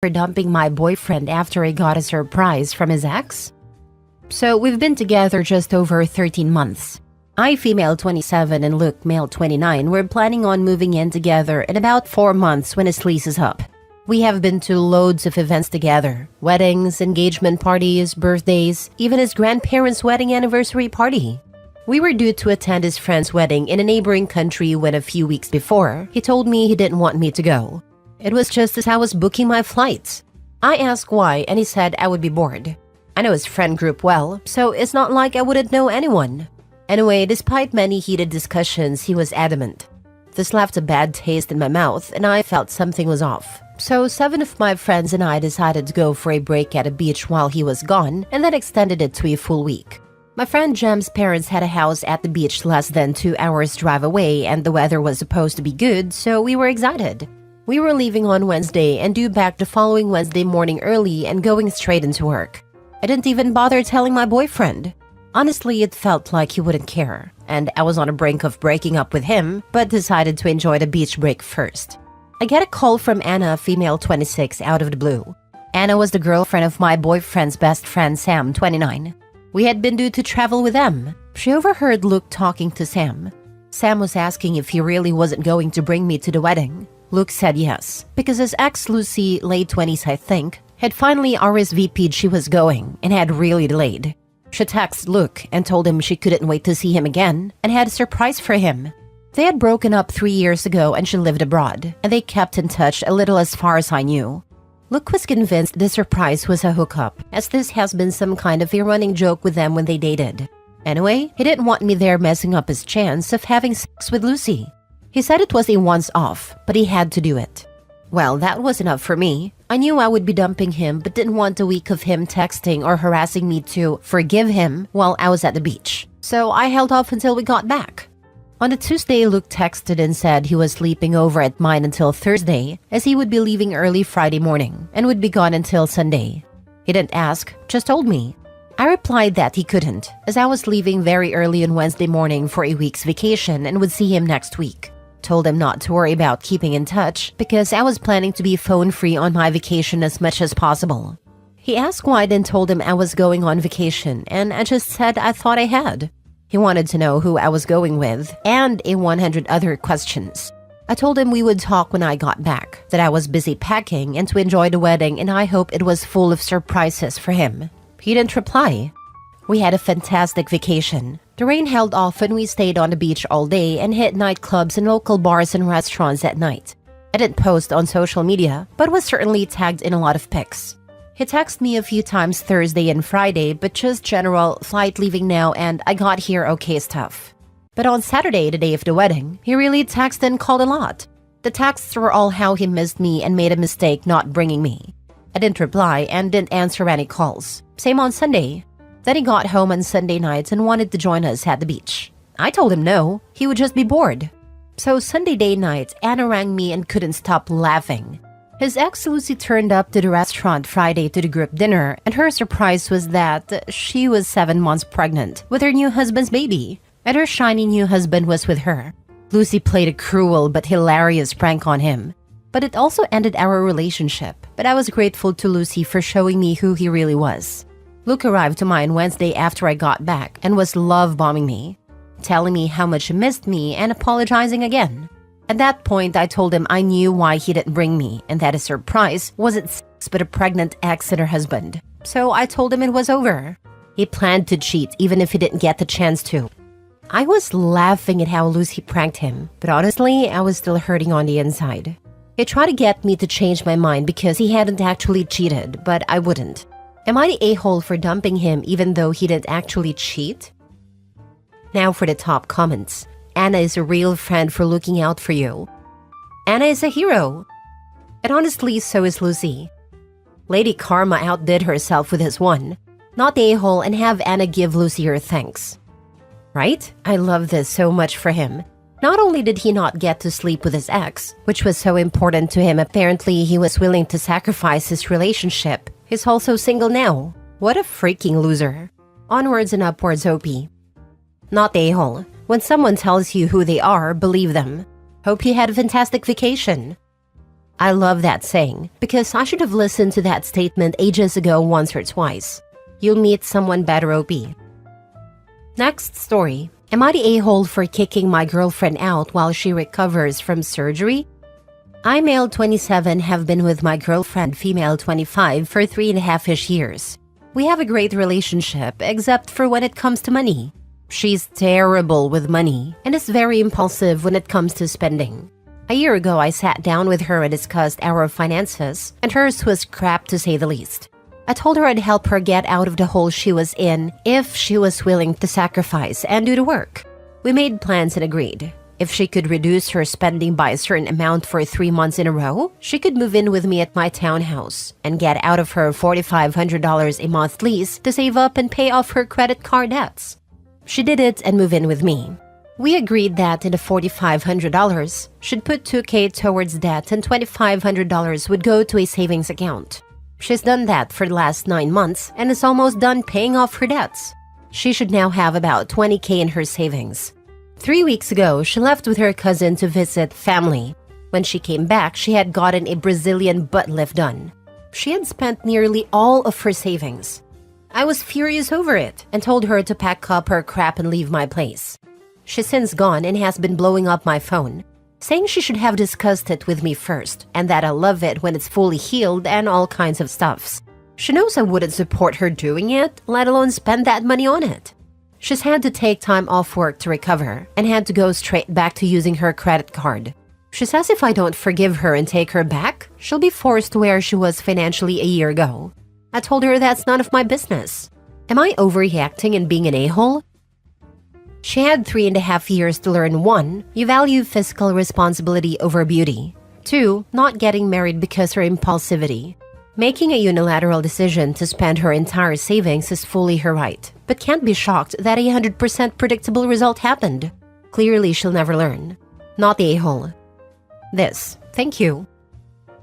For dumping my boyfriend after I got a surprise from his ex? So we've been together just over 13 months. I, female 27 and Luke, male 29, were planning on moving in together in about 4 months when his lease is up. We have been to loads of events together: weddings, engagement parties, birthdays, even his grandparents' wedding anniversary party. We were due to attend his friend's wedding in a neighboring country when a few weeks before, he told me he didn't want me to go. It was just as I was booking my flights. I asked why, and he said I would be bored. I know his friend group well, so it's not like I wouldn't know anyone. Anyway, despite many heated discussions, he was adamant. This left a bad taste in my mouth, and I felt something was off. So 7 of my friends and I decided to go for a break at a beach while he was gone, and then extended it to a full week. My friend Jem's parents had a house at the beach less than 2 hours drive away, and the weather was supposed to be good, so we were excited. We were leaving on Wednesday and due back the following Wednesday morning early and going straight into work. I didn't even bother telling my boyfriend. Honestly, it felt like he wouldn't care, and I was on the brink of breaking up with him, but decided to enjoy the beach break first. I get a call from Anna, female 26, out of the blue. Anna was the girlfriend of my boyfriend's best friend Sam, 29. We had been due to travel with them. She overheard Luke talking to Sam. Sam was asking if he really wasn't going to bring me to the wedding. Luke said yes, because his ex Lucy, late 20s I think, had finally RSVP'd she was going and had really delayed. She texted Luke and told him she couldn't wait to see him again and had a surprise for him. They had broken up 3 years ago and she lived abroad, and they kept in touch a little as far as I knew. Luke was convinced the surprise was a hookup, as this has been some kind of a running joke with them when they dated. Anyway, he didn't want me there messing up his chance of having sex with Lucy. He said it was a once-off, but he had to do it. Well, that was enough for me. I knew I would be dumping him, but didn't want a week of him texting or harassing me to forgive him while I was at the beach. So I held off until we got back. On a Tuesday, Luke texted and said he was sleeping over at mine until Thursday, as he would be leaving early Friday morning and would be gone until Sunday. He didn't ask, just told me. I replied that he couldn't, as I was leaving very early on Wednesday morning for a week's vacation and would see him next week. Told him not to worry about keeping in touch because I was planning to be phone-free on my vacation as much as possible. He asked why I didn't told him I was going on vacation, and I just said I thought I had. He wanted to know who I was going with and 100 other questions. I told him we would talk when I got back, that I was busy packing and to enjoy the wedding and I hope it was full of surprises for him. He didn't reply. We had a fantastic vacation. The rain held off and we stayed on the beach all day and hit nightclubs and local bars and restaurants at night. I didn't post on social media, but was certainly tagged in a lot of pics. He texted me a few times Thursday and Friday, but just general flight leaving now and I got here okay stuff. But on Saturday, the day of the wedding, he really texted and called a lot. The texts were all how he missed me and made a mistake not bringing me. I didn't reply and didn't answer any calls. Same on Sunday. Then he got home on Sunday nights and wanted to join us at the beach. I told him no, he would just be bored. So Sunday day night, Anna rang me and couldn't stop laughing. His ex Lucy turned up to the restaurant Friday to the group dinner, and her surprise was that she was 7 months pregnant with her new husband's baby, and her shiny new husband was with her. Lucy played a cruel but hilarious prank on him. But it also ended our relationship, but I was grateful to Lucy for showing me who he really was. Luke arrived to mine Wednesday after I got back and was love-bombing me, telling me how much he missed me and apologizing again. At that point, I told him I knew why he didn't bring me and that his surprise wasn't sex but a pregnant ex and her husband. So I told him it was over. He planned to cheat even if he didn't get the chance to. I was laughing at how Lucy pranked him, but honestly, I was still hurting on the inside. He tried to get me to change my mind because he hadn't actually cheated, but I wouldn't. Am I the a-hole for dumping him even though he didn't actually cheat? Now for the top comments. Anna is a real friend for looking out for you. Anna is a hero. And honestly, so is Lucy. Lady Karma outdid herself with this one. Not the a-hole and have Anna give Lucy her thanks. Right? I love this so much for him. Not only did he not get to sleep with his ex, which was so important to him, apparently he was willing to sacrifice his relationship. He's also single now. What a freaking loser. Onwards and upwards, OP. Not the a-hole. When someone tells you who they are, believe them. Hope you had a fantastic vacation. I love that saying because I should have listened to that statement ages ago once or twice. You'll meet someone better, OP. Next story. Am I the a-hole for kicking my girlfriend out while she recovers from surgery? I, male 27, have been with my girlfriend, female 25, for 3.5-ish years. We have a great relationship, except for when it comes to money. She's terrible with money and is very impulsive when it comes to spending. A year ago, I sat down with her and discussed our finances, and hers was crap to say the least. I told her I'd help her get out of the hole she was in if she was willing to sacrifice and do the work. We made plans and agreed. If she could reduce her spending by a certain amount for 3 months in a row, she could move in with me at my townhouse and get out of her $4,500 a month lease to save up and pay off her credit card debts. She did it and moved in with me. We agreed that in the $4,500, she'd put $2,000 towards debt and $2,500 would go to a savings account. She's done that for the last 9 months and is almost done paying off her debts. She should now have about $20,000 in her savings. 3 weeks ago, she left with her cousin to visit family. When she came back, she had gotten a Brazilian butt lift done. She had spent nearly all of her savings. I was furious over it and told her to pack up her crap and leave my place. She's since gone and has been blowing up my phone, saying she should have discussed it with me first and that I love it when it's fully healed and all kinds of stuffs. She knows I wouldn't support her doing it, let alone spend that money on it. She's had to take time off work to recover and had to go straight back to using her credit card. She says if I don't forgive her and take her back, she'll be forced to where she was financially a year ago. I told her that's none of my business. Am I overreacting and being an a-hole? She had 3.5 years to learn 1. You value fiscal responsibility over beauty. 2. Not getting married because her impulsivity. Making a unilateral decision to spend her entire savings is fully her right, but can't be shocked that a 100% predictable result happened. Clearly she'll never learn. Not the a-hole. This. Thank you.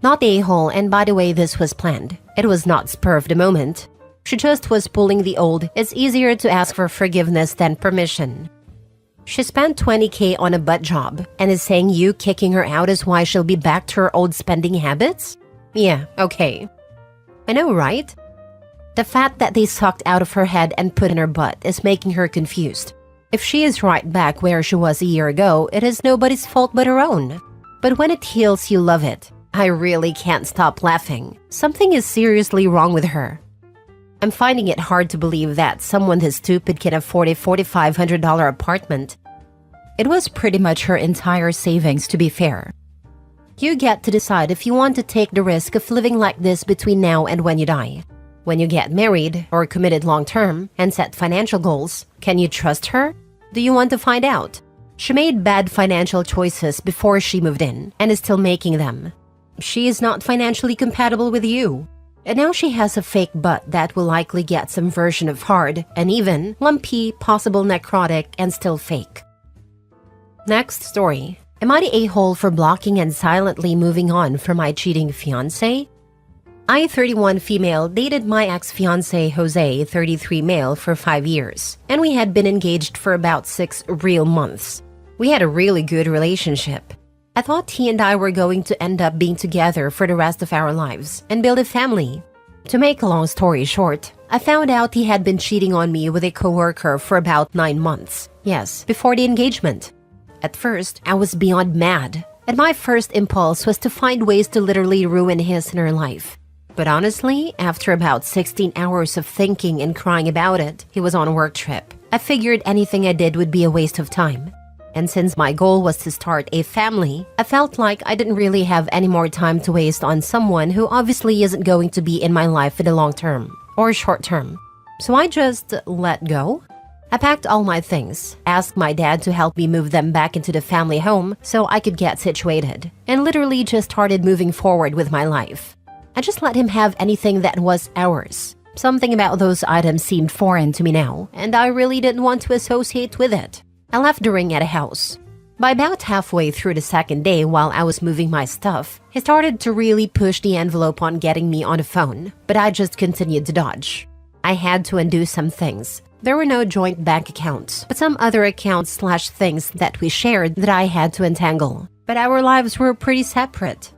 Not the a-hole, and by the way, this was planned. It was not spur of the moment. She just was pulling the old, it's easier to ask for forgiveness than permission. She spent $20,000 on a butt job and is saying you kicking her out is why she'll be back to her old spending habits? Yeah, okay. I know, right? The fat that they sucked out of her head and put in her butt is making her confused. If she is right back where she was a year ago, it is nobody's fault but her own. But when it heals, you love it. I really can't stop laughing. Something is seriously wrong with her. I'm finding it hard to believe that someone this stupid can afford a $4,500 apartment. It was pretty much her entire savings, to be fair. You get to decide if you want to take the risk of living like this between now and when you die. When you get married or committed long-term and set financial goals, can you trust her? Do you want to find out? She made bad financial choices before she moved in and is still making them. She is not financially compatible with you. And now she has a fake butt that will likely get some version of hard, uneven, lumpy, possible necrotic, and still fake. Next story. Am I the a-hole for blocking and silently moving on from my cheating fiancé? I, 31 female, dated my ex-fiancé Jose, 33 male, for 5 years, and we had been engaged for about 6 real months. We had a really good relationship. I thought he and I were going to end up being together for the rest of our lives and build a family. To make a long story short, I found out he had been cheating on me with a coworker for about 9 months. Yes, before the engagement. At first, I was beyond mad, and my first impulse was to find ways to literally ruin his and her life. But honestly, after about 16 hours of thinking and crying about it, he was on a work trip. I figured anything I did would be a waste of time. And since my goal was to start a family, I felt like I didn't really have any more time to waste on someone who obviously isn't going to be in my life for the long term or short term. So I just let go. I packed all my things, asked my dad to help me move them back into the family home so I could get situated, and literally just started moving forward with my life. I just let him have anything that was ours. Something about those items seemed foreign to me now, and I really didn't want to associate with it. I left the ring at a house. By about halfway through the second day while I was moving my stuff, he started to really push the envelope on getting me on the phone, but I just continued to dodge. I had to undo some things. There were no joint bank accounts, but some other accounts/things that we shared that I had to untangle. But our lives were pretty separate.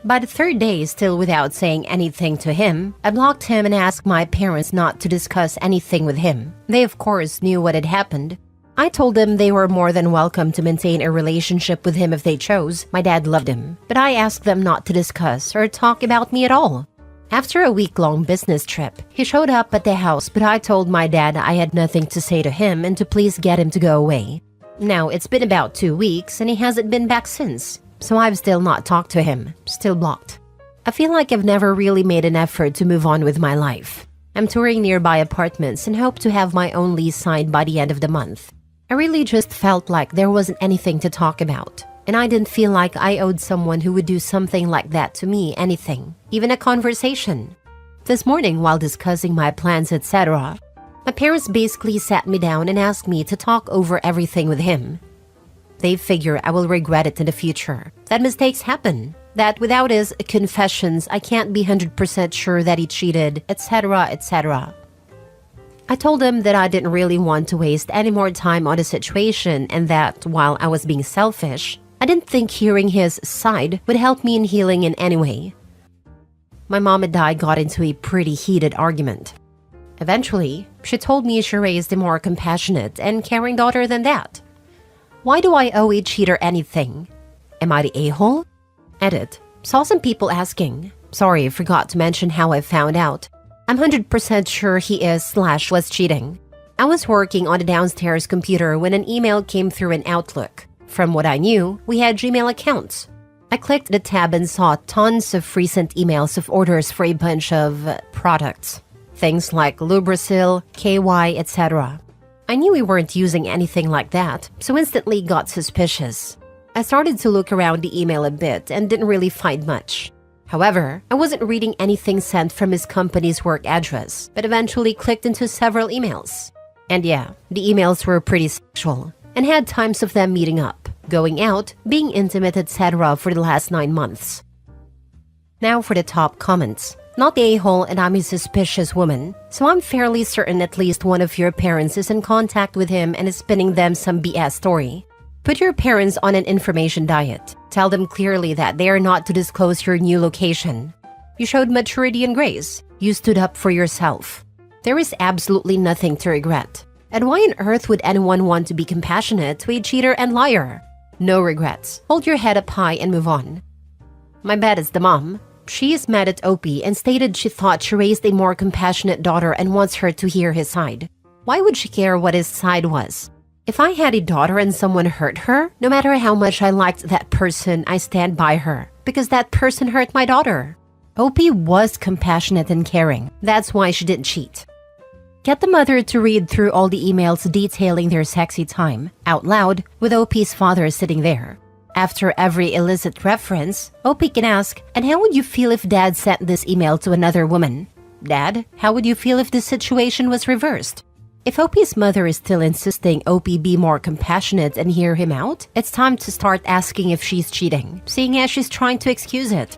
By the third day, still without saying anything to him, I blocked him and asked my parents not to discuss anything with him. They of course knew what had happened. I told them they were more than welcome to maintain a relationship with him if they chose. My dad loved him, but I asked them not to discuss or talk about me at all. After a week-long business trip, he showed up at the house, but I told my dad I had nothing to say to him and to please get him to go away. Now, it's been about 2 weeks and he hasn't been back since, so I've still not talked to him, still blocked. I feel like I've never really made an effort to move on with my life. I'm touring nearby apartments and hope to have my own lease signed by the end of the month. I really just felt like there wasn't anything to talk about, and I didn't feel like I owed someone who would do something like that to me anything, even a conversation. This morning, while discussing my plans, etc., my parents basically sat me down and asked me to talk over everything with him. They figure I will regret it in the future, that mistakes happen, that without his confessions I can't be 100% sure that he cheated, etc., etc. I told him that I didn't really want to waste any more time on the situation and that, while I was being selfish, I didn't think hearing his side would help me in healing in any way. My mom and I got into a pretty heated argument. Eventually, she told me she raised a more compassionate and caring daughter than that. Why do I owe a cheater anything? Am I the a-hole? Edit. Saw some people asking. Sorry, forgot to mention how I found out. I'm 100% sure he is/was cheating. I was working on a downstairs computer when an email came through in Outlook. From what I knew, we had Gmail accounts. I clicked the tab and saw tons of recent emails of orders for a bunch of products. Things like Lubrasil, KY, etc. I knew we weren't using anything like that, so instantly got suspicious. I started to look around the email a bit and didn't really find much. However, I wasn't reading anything sent from his company's work address, but eventually clicked into several emails. And yeah, the emails were pretty sexual, and had times of them meeting up, going out, being intimate, etc. for the last 9 months. Now for the top comments. Not the a-hole and I'm a suspicious woman, so I'm fairly certain at least one of your parents is in contact with him and is spinning them some BS story. Put your parents on an information diet. Tell them clearly that they are not to disclose your new location. You showed maturity and grace. You stood up for yourself. There is absolutely nothing to regret. And why on earth would anyone want to be compassionate to a cheater and liar? No regrets. Hold your head up high and move on. My bet is the mom. She is mad at Opie and stated she thought she raised a more compassionate daughter and wants her to hear his side. Why would she care what his side was? If I had a daughter and someone hurt her, no matter how much I liked that person, I stand by her, because that person hurt my daughter. Opie was compassionate and caring. That's why she didn't cheat. Get the mother to read through all the emails detailing their sexy time, out loud, with Opie's father sitting there. After every illicit reference, Opie can ask, and how would you feel if Dad sent this email to another woman? Dad, how would you feel if this situation was reversed? If Opie's mother is still insisting Opie be more compassionate and hear him out, it's time to start asking if she's cheating, seeing as she's trying to excuse it.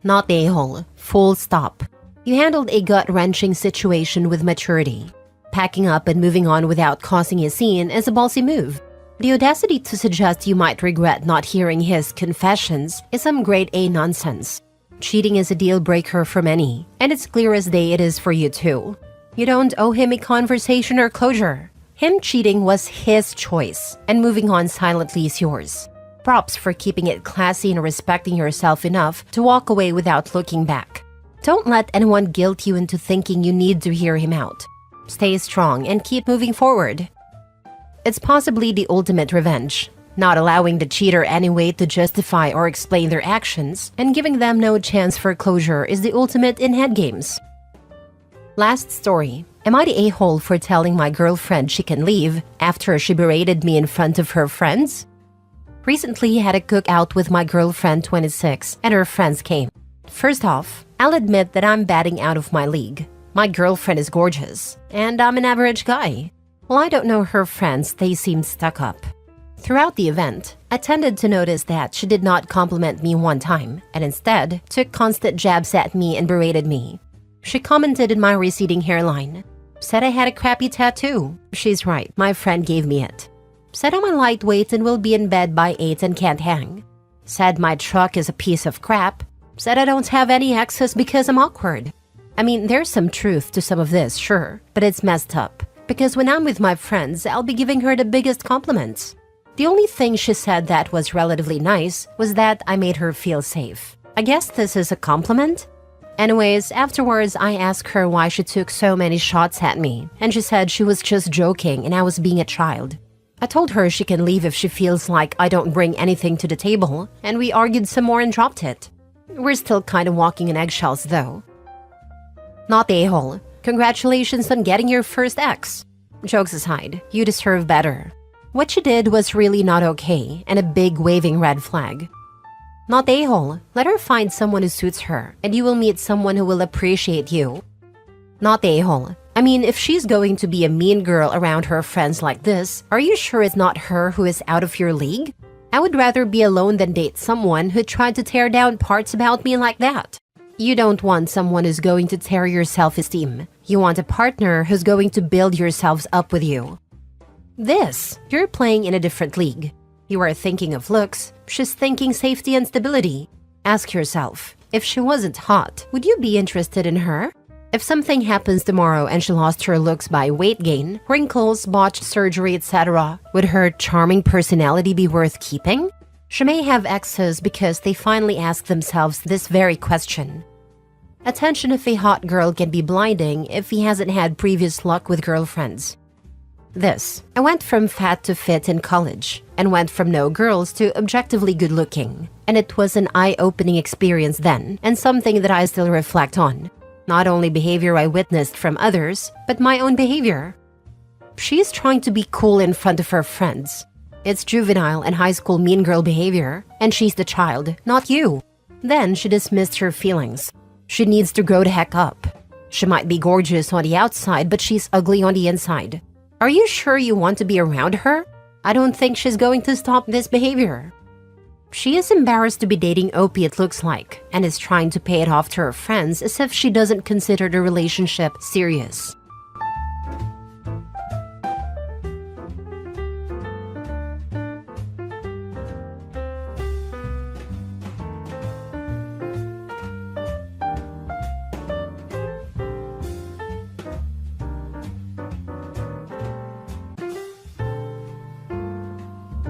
Not the a-hole. Full stop. You handled a gut-wrenching situation with maturity. Packing up and moving on without causing a scene is a ballsy move. The audacity to suggest you might regret not hearing his confessions is some grade A nonsense. Cheating is a deal breaker for many, and it's clear as day it is for you too. You don't owe him a conversation or closure. Him cheating was his choice, and moving on silently is yours. Props for keeping it classy and respecting yourself enough to walk away without looking back. Don't let anyone guilt you into thinking you need to hear him out. Stay strong and keep moving forward. It's possibly the ultimate revenge. Not allowing the cheater any way to justify or explain their actions and giving them no chance for closure is the ultimate in head games. Last story. Am I the a-hole for telling my girlfriend she can leave after she berated me in front of her friends? Recently had a cookout with my girlfriend 26 and her friends came. First off, I'll admit that I'm batting out of my league. My girlfriend is gorgeous, and I'm an average guy. Well, I don't know her friends, they seemed stuck up. Throughout the event, I tended to notice that she did not compliment me one time, and instead took constant jabs at me and berated me. She commented on my receding hairline. Said I had a crappy tattoo. She's right, my friend gave me it. Said I'm a lightweight and will be in bed by 8 and can't hang. Said my truck is a piece of crap. Said I don't have any exes because I'm awkward. I mean, there's some truth to some of this, sure, but it's messed up. Because when I'm with my friends, I'll be giving her the biggest compliments. The only thing she said that was relatively nice was that I made her feel safe. I guess this is a compliment? Anyways, afterwards, I asked her why she took so many shots at me, and she said she was just joking and I was being a child. I told her she can leave if she feels like I don't bring anything to the table, and we argued some more and dropped it. We're still kind of walking on eggshells though. Not the a-hole. Congratulations on getting your first ex. Jokes aside, you deserve better. What she did was really not okay and a big waving red flag. Not the a-hole. Let her find someone who suits her and you will meet someone who will appreciate you. Not the a-hole. I mean, if she's going to be a mean girl around her friends like this, are you sure it's not her who is out of your league? I would rather be alone than date someone who tried to tear down parts about me like that. You don't want someone who's going to tear your self-esteem. You want a partner who's going to build yourselves up with you. You're playing in a different league. You are thinking of looks, she's thinking safety and stability. Ask yourself, if she wasn't hot, would you be interested in her? If something happens tomorrow and she lost her looks by weight gain, wrinkles, botched surgery, etc., would her charming personality be worth keeping? She may have exes because they finally ask themselves this very question. Attention of a hot girl can be blinding if he hasn't had previous luck with girlfriends. I went from fat to fit in college, and went from no girls to objectively good looking. And it was an eye-opening experience then, and something that I still reflect on. Not only behavior I witnessed from others, but my own behavior. She's trying to be cool in front of her friends. It's juvenile and high school mean girl behavior, and she's the child, not you. Then she dismissed her feelings. She needs to grow the heck up. She might be gorgeous on the outside, but she's ugly on the inside. Are you sure you want to be around her? I don't think she's going to stop this behavior. She is embarrassed to be dating OP, it looks like, and is trying to pay it off to her friends as if she doesn't consider the relationship serious.